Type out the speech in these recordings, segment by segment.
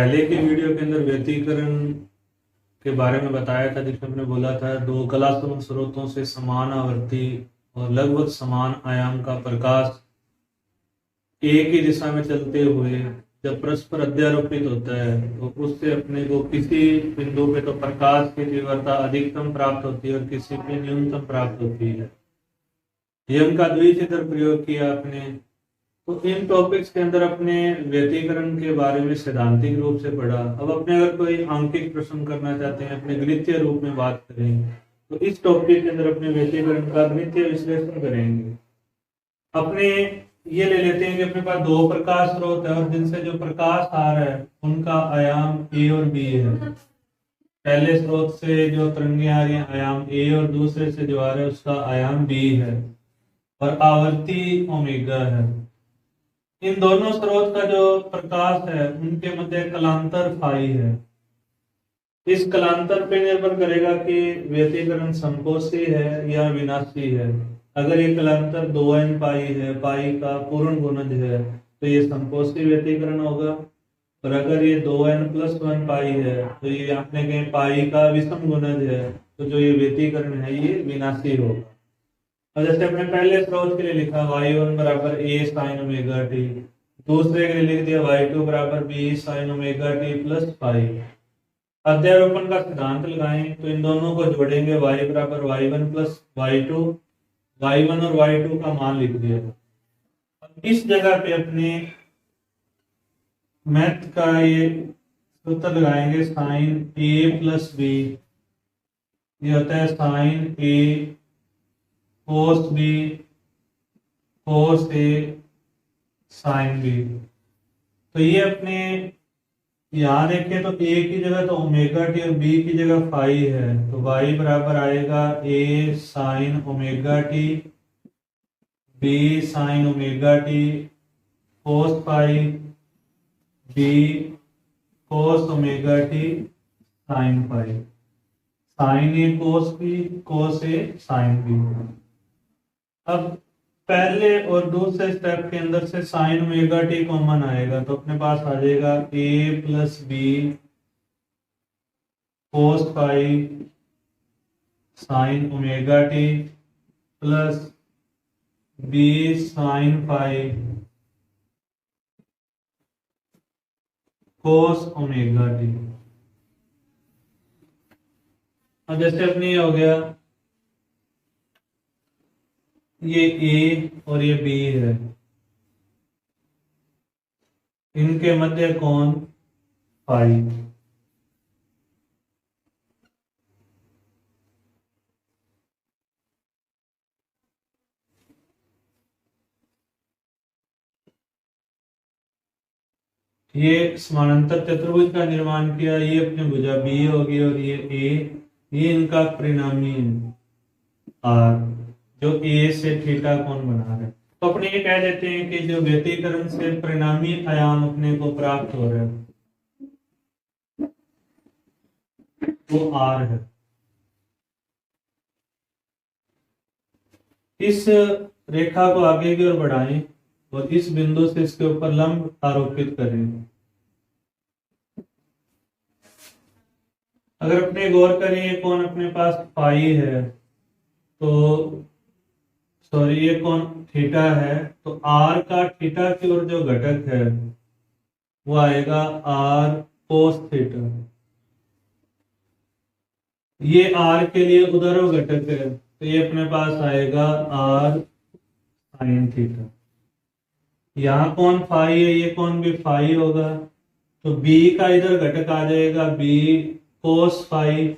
पहले के वीडियो के अंदर व्यतिकरण के बारे में बताया था, जिसमें हमने बोला था दो कलात्मक स्रोतों से समान आवर्ती और लगभग समान आयाम का प्रकाश एक ही दिशा में चलते हुए जब परस्पर अध्यारोपित होता है तो उससे अपने को किसी बिंदु पे तो प्रकाश की तीव्रता अधिकतम प्राप्त होती है और किसी पे न्यूनतम प्राप्त होती है। यंग का द्विचित्र प्रयोग किया आपने। तो इन टॉपिक्स के अंदर अपने व्यतिकरण के बारे में सैद्धांतिक रूप से पढ़ा। अब अपने अगर कोई आंकिक प्रश्न करना चाहते हैं, अपने गणितीय रूप में बात करें, तो इस टॉपिक के अंदर अपने व्यतिकरण का गणितीय विश्लेषण करेंगे। अपने ये ले लेते हैं कि अपने पास दो प्रकाश स्रोत है और जिनसे जो प्रकाश आ रहा है उनका आयाम ए और बी है। पहले स्रोत से जो तरंगे आ रही है आयाम ए और दूसरे से जो आ रहा है उसका आयाम बी है और आवर्ती ओमेगा है। इन दोनों स्रोत का जो प्रकाश है उनके मध्य कलांतर फाई है। इस कलांतर पे निर्भर करेगा कि व्यतिकरण संकोची है या विनाशी है। अगर ये कलांतर 2n पाई है, पाई का पूर्ण गुणज है, तो ये संकोची व्यतिकरण होगा। और अगर ये 2n+1 पाई है तो ये आपने कहीं पाई का विषम गुणज है, तो जो ये व्यतिकरण है ये विनाशी होगा। और जैसे अपने पहले स्रोत के लिए लिखा y1 बराबर a sin ओमेगा t, दूसरे के लिए लिख दिया y2 बराबर b sin omega t plus pi. अध्यारोपण का सिद्धांत लगाएं तो इन दोनों को जोड़ेंगे, y बराबर y1 प्लस y2, y1 और y2 का मान लिख दिया। अब इस जगह पे अपने मैथ का ये सूत्र लगाएंगे, साइन a प्लस b, ये होता है sine a cos b cos a sine b। तो ये अपने यहाँ देखें तो a की जगह तो ओमेगा टी और b की जगह फाई है, तो y बराबर आएगा a sine omega t b sine omega t cos phi b cos omega t sine phi. Sine a cos b cos a sine b. अब पहले और दूसरे स्टेप के अंदर से साइन ओमेगा टी कॉमन आएगा तो अपने पास आ जाएगा a plus B cos phi sine omega t plus b sine phi cos omega t. अब जैसे अपने हो गया ये A और ये B है, इनके मध्य कोण फाई। ये समानांतर चतुर्भुज का निर्माण किया, ये अपनी भुजा B होगी और ये A, ये इनका परिणामी है R, जो ए से थीटा कोण बना रहा है। तो अपने ये कह देते हैं कि जो व्यतिकरण से परिणामी आयाम अपने को प्राप्त हो रहा है वो आर है। इस रेखा को आगे की ओर बढ़ाएं और इस बिंदु से इसके ऊपर लंब आरोपित करें। अगर अपने गौर करें ये कोण अपने पास फाई है, तो सॉरी ये कोण थीटा है, तो आर का थीटा की ओर जो घटक है वो आएगा आर कोस थीटा। ये आर के लिए उधर घटक है तो ये अपने पास आएगा आर साइन थीटा। यहाँ कौन फाई है, ये कौन भी फाई होगा, तो बी का इधर घटक आ जाएगा बी कोस फाई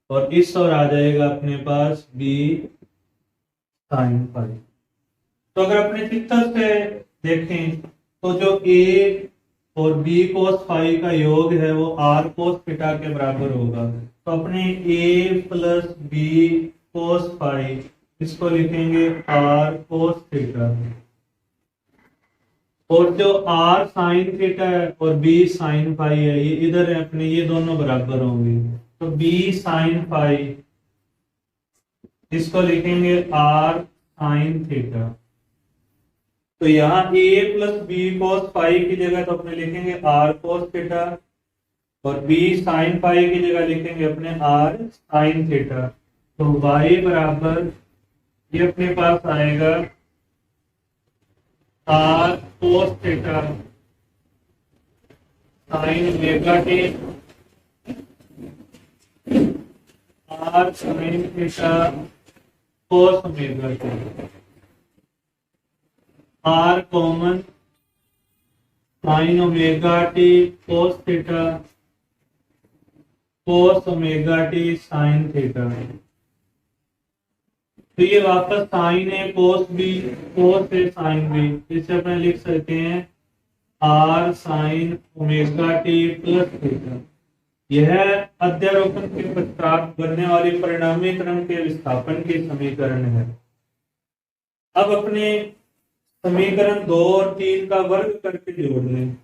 और इस ओर आ जाएगा अपने पास बी साइन फाई। तो अगर अपने चित्र से देखें तो जो ए और बी कोस फाई का योग है वो आर कोस थीटा के बराबर होगा। तो अपने ए प्लस बी कोस फाई इसको लिखेंगे आर कोस थीटा, और जो आर साइन थीटा है और बी साइन फाई है ये इधर है अपने, ये दोनों बराबर होंगे। तो बी साइन फाई इसको लिखेंगे आर साइन थीटा। तो यहाँ a plus b cos phi की जगह तो अपने लिखेंगे r cos थीटा, और b sin फाई की जगह लिखेंगे अपने r sin थीटा। तो y बराबर ये अपने पास आएगा r cos theta sin omega t, r sin theta cos omega t। r common, sin omega t cos theta cos omega t sin theta. तो ये वापस साइन है, कोस भी, कोस है साइन भी, इसे अपने लिख सकते हैं r sine omega t plus theta. यह अध्यारोपण के पश्चात बनने वाली परिणामी तरंग के विस्थापन की समीकरण है। अब अपने समीकरण 2 और 3 का वर्ग करके जोड़ लें।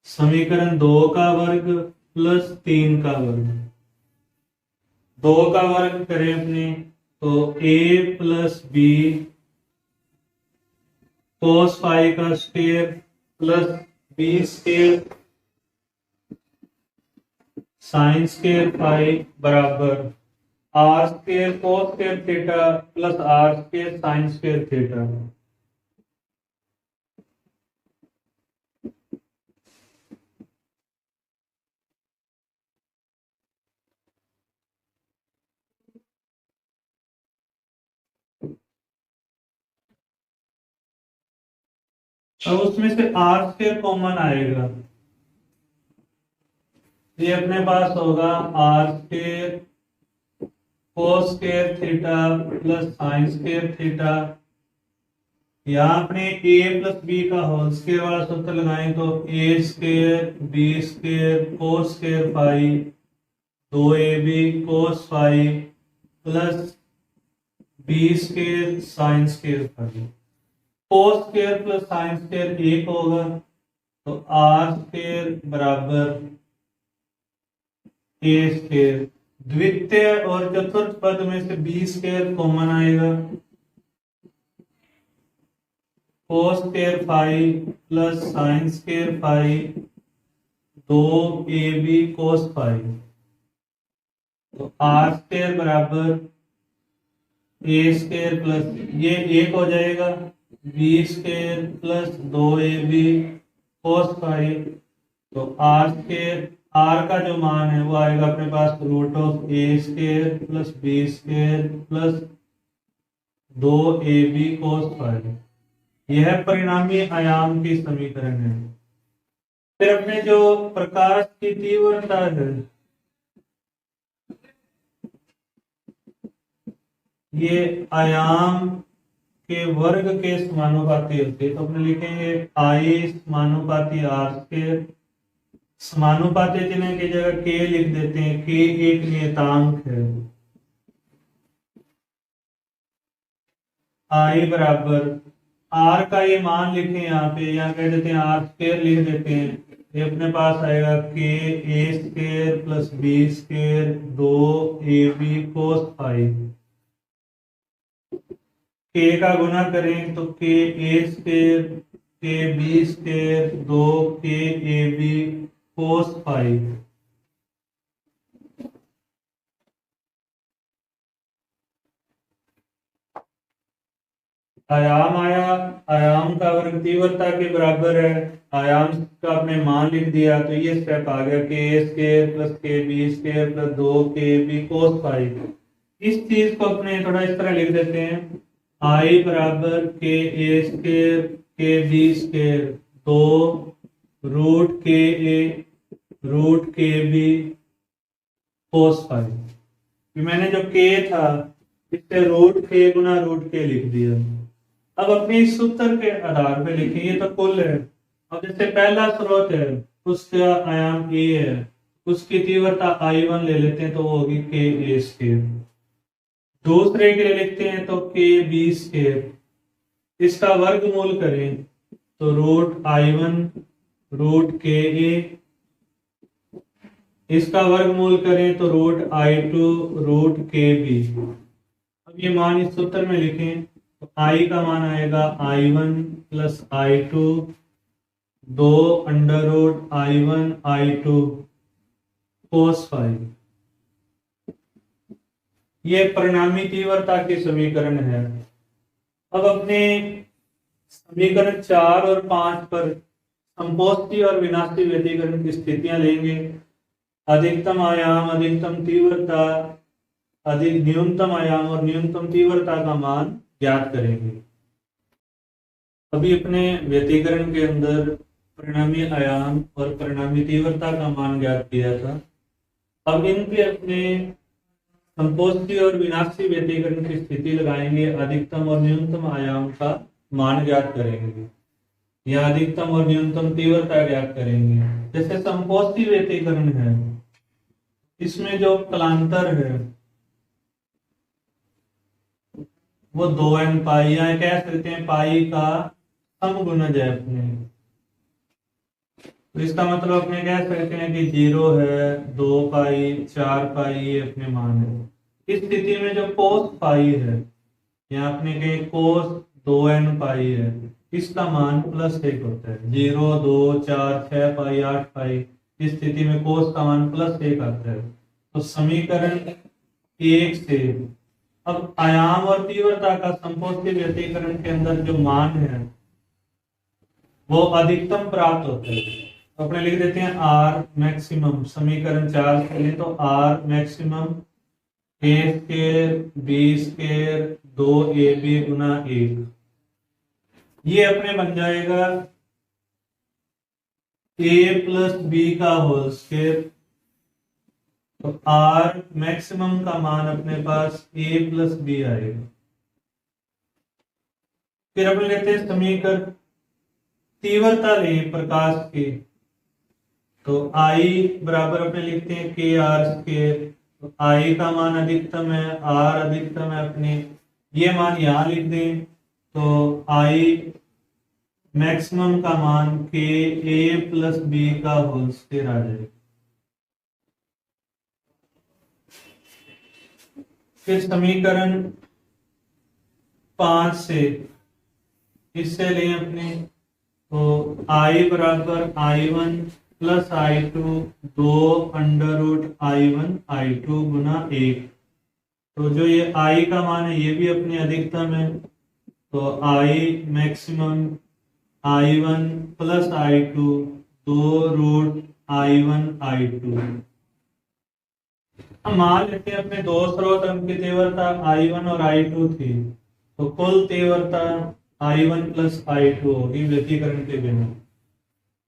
समीकरण 2 का वर्ग प्लस 3 का वर्ग, 2 का वर्ग करें अपने तो a plus B cos phi का square plus B square sine square phi बराबर R square cos square theta plus R square sine square theta. अब उसमें से आर स्क्वायर कॉमन आएगा, ये अपने पास होगा r square cos square theta plus sine square theta. यहाँ अपने a प्लस बी का होल स्क्वायर वाला सूत्र लगाएं तो a square b square cos square phi 2ab cos phi plus B square sine square phi. Cos square plus sine square 1 होगा, तो R square बराबर ए स्क्वायर। द्वितीय और चतुर्थ पद में से बी स्क्वायर कॉमन आएगा, cos square phi plus sine square phi 2ab cos phi. तो आर स्क्वायर बराबर ए स्क्वायर प्लस ये 1 हो जाएगा, B square plus 2ab cos phi. तो आर स्क्वायर, आर का जो मान है वो आएगा अपने पास root of A square plus B square plus 2ab cos phi. यह परिणामी आयाम की समीकरण है। फिर अपने जो प्रकाश की तीव्रता है ये आयाम के वर्ग के समानुपाती होती है, तो अपने लिखेंगे आई समानुपाती आर स्क्वायर। समानुपाती चिन्ह की जगह के लिख देते हैं, के एक नियतांक है। आई बराबर आर का ये मान लिखें यहाँ पे, यहाँ कह देते हैं आर स्क्वायर लिख देते हैं। ये अपने पास आएगा के ए square plus B square 2ab cos phi. K का गुना करें तो के ए square K B square 2kab cos phi. आयाम आया, आयाम का वर्ग तीव्रता के बराबर है। आयाम का आपने मान लिख दिया तो ये स्टेप आ गया के ए square plus k B square plus 2kb cos phi. इस चीज को अपने थोड़ा इस तरह लिख देते हैं, आई बराबर के ए square K B square 2 root के ए रूट के बी कोस फाई। मैंने जो के था इससे रूट के गुना रूट के लिख दिया। अब अपने इस सूत्र के आधार पे लिखें, ये तो कुल है। अब जैसे पहला स्रोत है उसका आयाम ए है, उसकी तीव्रता I1 ले लेते हैं तो वो होगी के ए स्क्वायर। दूसरे के लिए लिखते हैं तो के बी स्क्वायर, इसका वर्गमूल करें तो रूट I1 रूट के ए, इसका वर्गमूल करें तो रूट I2 रूट के बी। अब ये मान इस सूत्र में लिखें तो आई का मान आएगा I1 plus I2 2 under root I1 I2 cos phi. ये परिणामी तीव्रता के समीकरण है। अब अपने समीकरण 4 और 5 पर समपोष्टि और विनाशी व्यतिकरण की स्थितियां लेंगे। अधिकतम आयाम, अधिकतम तीव्रता, अधिक न्यूनतम आयाम और न्यूनतम तीव्रता का मान ज्ञात करेंगे। अभी अपने व्यतिकरण के अंदर परिणामी आयाम और परिणामी तीव्रता का मान ज्ञात किया था। अब इनके अपने समपोष्टि और विनाशी व्यतिकरण की स्थिति लगाएंगे, अधिकतम और न्यूनतम आयाम का मान ज्ञात करेंगे या अधिकतम और न्यूनतम तीव्रता ज्ञात करेंगे। जैसे समपोष्टि व्यतिकरण है, इसमें जो कलांतर है वो 2n पाई, या कह सकते हैं पाई का समगुणज है अपने। तो इसका मतलब अपने कह सकते हैं कि 0 है, 2 पाई, 4 पाई ये अपने मान है। इस स्थिति में जो कोस पाई है, यहाँ अपने कहे कोस 2n पाई है, इसका मान +1 होता है। 0 2 4 6 पाई 8 पाई, इस स्थिति में कोस का मान +1 आता है। तो समीकरण 1 से अब आयाम और तीव्रता का समपोष्टि व्यतिकरण के अंदर जो मान है वो अधिकतम प्राप्त होता है। तो अपने लिख देते हैं आर मैक्सिमम, समीकरण 4 से लें तो r maximum a square b square 2ab गुना 1, ये अपने बन जाएगा a प्लस बी का होल स्क्वायर। तो आर मैक्सिमम का मान अपने पास a प्लस बी आएगा। फिर अपने लेते हैं समीकरण तीव्रता लें प्रकाश की, तो I बराबर अपने लिखते हैं के आर स्क्वायर। तो I का मान अधिकतम है, R अधिकतम है अपने, ये मान यहां लिख दें तो I मैक्सिमम का मान के a प्लस बी का होल स्क्वायर आ जाएगा। फिर समीकरण 5 से इससे लें अपने, तो I बराबर I1 plus I2 2 under root I1 I2 गुना 1। तो जो ये I का मान है ये भी अपने अधिकतम है, तो I maximum I1 plus I2 2 root I1 I2। हम मान लेते हैं अपने दो स्रोत की तीव्रता I1 और I2 थी, तो कुल तीव्रता I1 प्लस I2 होगी व्यतिकरण के बिना।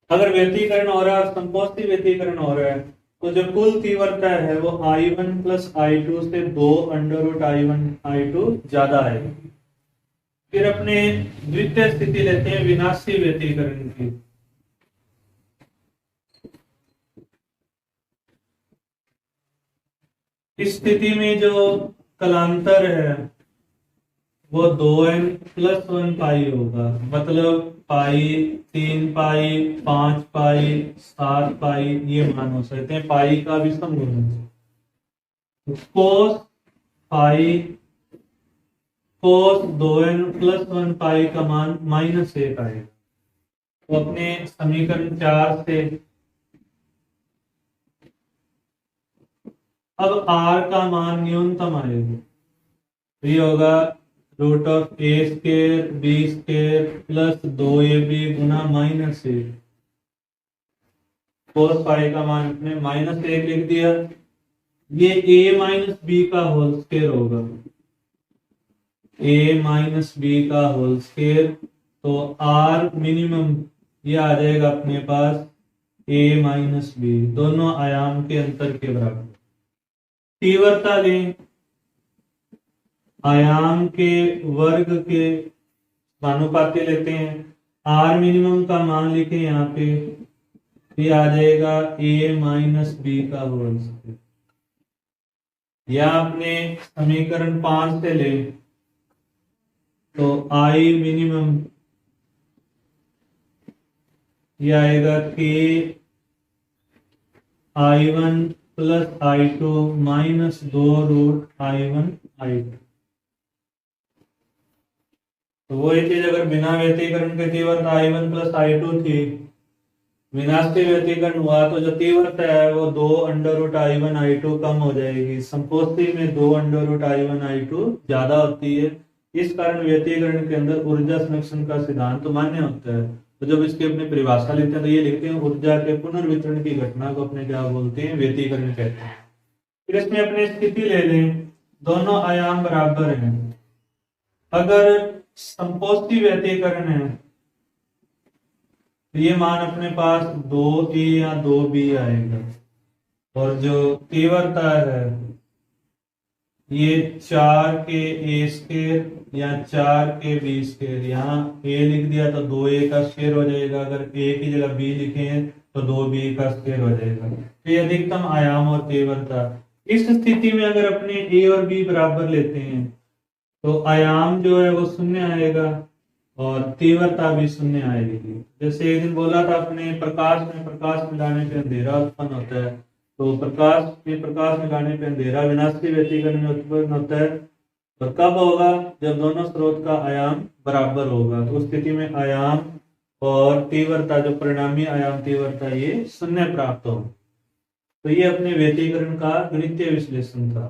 अगर व्यतिकरण हो रहा है, समपोष्टि व्यतिकरण हो रहा है, तो जो कुल तीव्रता है वो I1 प्लस I2 से 2 अंडर रूट I1 I2 ज्यादा आएगी। फिर अपने द्वितीय स्थिति लेते हैं विनाशी व्यतिकरण की। इस स्थिति में जो कलांतर है वो 2n प्लस 1 पाई होगा, मतलब पाई 3 पाई 5 पाई 7 पाई ये मान हो सकते हैं। पाई का भी समगुणज कोस पाई कोस 2n प्लस 1 पाई का मान -1 आएगा। तो अपने समीकरण 4 से अब r का मान न्यूनतम आएगा, तो ये होगा root of a square b square plus 2ab गुना -1। कोस पाई का मान अपने -1 लिख दिया। ये a माइनस बी का होल स्क्वायर होगा, a माइनस बी का होल स्क्वायर। तो r मिनिमम ये आ जाएगा अपने पास a माइनस बी, दोनों आयाम के अंतर के बराबर। तीव्रता लें, आयाम के वर्ग के समानुपाती लेते हैं। आर मिनिमम का मान लिखें यहाँ पे, ये आ जाएगा a माइनस बी का होल स्क्वायर। या अपने समीकरण 5 से ले तो I मिनिमम ये आएगा k I1 plus I2 minus 2 root I1 I2। तो वही चीज अगर बिना व्यतिकरण के तीव्रता I1 प्लस I2 थी, विनाशी व्यतिकरण हुआ तो जो तीव्रता है वो 2 अंडर रूट I1 I2 कम हो जाएगी। संपोष्टि में 2 अंडर रूट I1 I2 ज्यादा होती है। इस कारण व्यतिकरण के अंदर ऊर्जा संरक्षण का सिद्धांत मान्य होता है। तो जब इसकी अपनी परिभाषा लिखते हैं तो ये लिखते हैं ऊर्जा के पुनर्वितरण की घटना को अपने क्या बोलते हैं, व्यतिकरण कहते हैं। फिर इसमें अपनी स्थिति ले लें, दोनों आयाम बराबर हैं। अगर संपोष्टि व्यतिकरण है तो ये मान अपने पास 2a या 2b आएगा, और जो तीव्रता है ये 4k a स्क्वायर या 4k b स्क्वायर, यहाँ a लिख दिया तो 2a का स्क्वायर हो जाएगा, अगर a की जगह b लिखे तो 2b का स्क्वायर हो जाएगा। तो ये अधिकतम आयाम और तीव्रता। इस स्थिति में अगर अपने a और b बराबर लेते हैं तो आयाम जो है वो शून्य आएगा और तीव्रता भी शून्य आएगी। जैसे एक दिन बोला था अपने, प्रकाश मिलाने पे अंधेरा उत्पन्न होता है, तो प्रकाश मिलाने पे अंधेरा विनाशी व्यतिकरण में उत्पन्न होता है। तो कब होगा, जब दोनों स्रोत का आयाम बराबर होगा। तो उस स्थिति में आयाम और तीव्रता, जो परिणामी आयाम तीव्रता, ये शून्य प्राप्त होगा। तो ये अपने व्यतिकरण का गणितीय विश्लेषण था।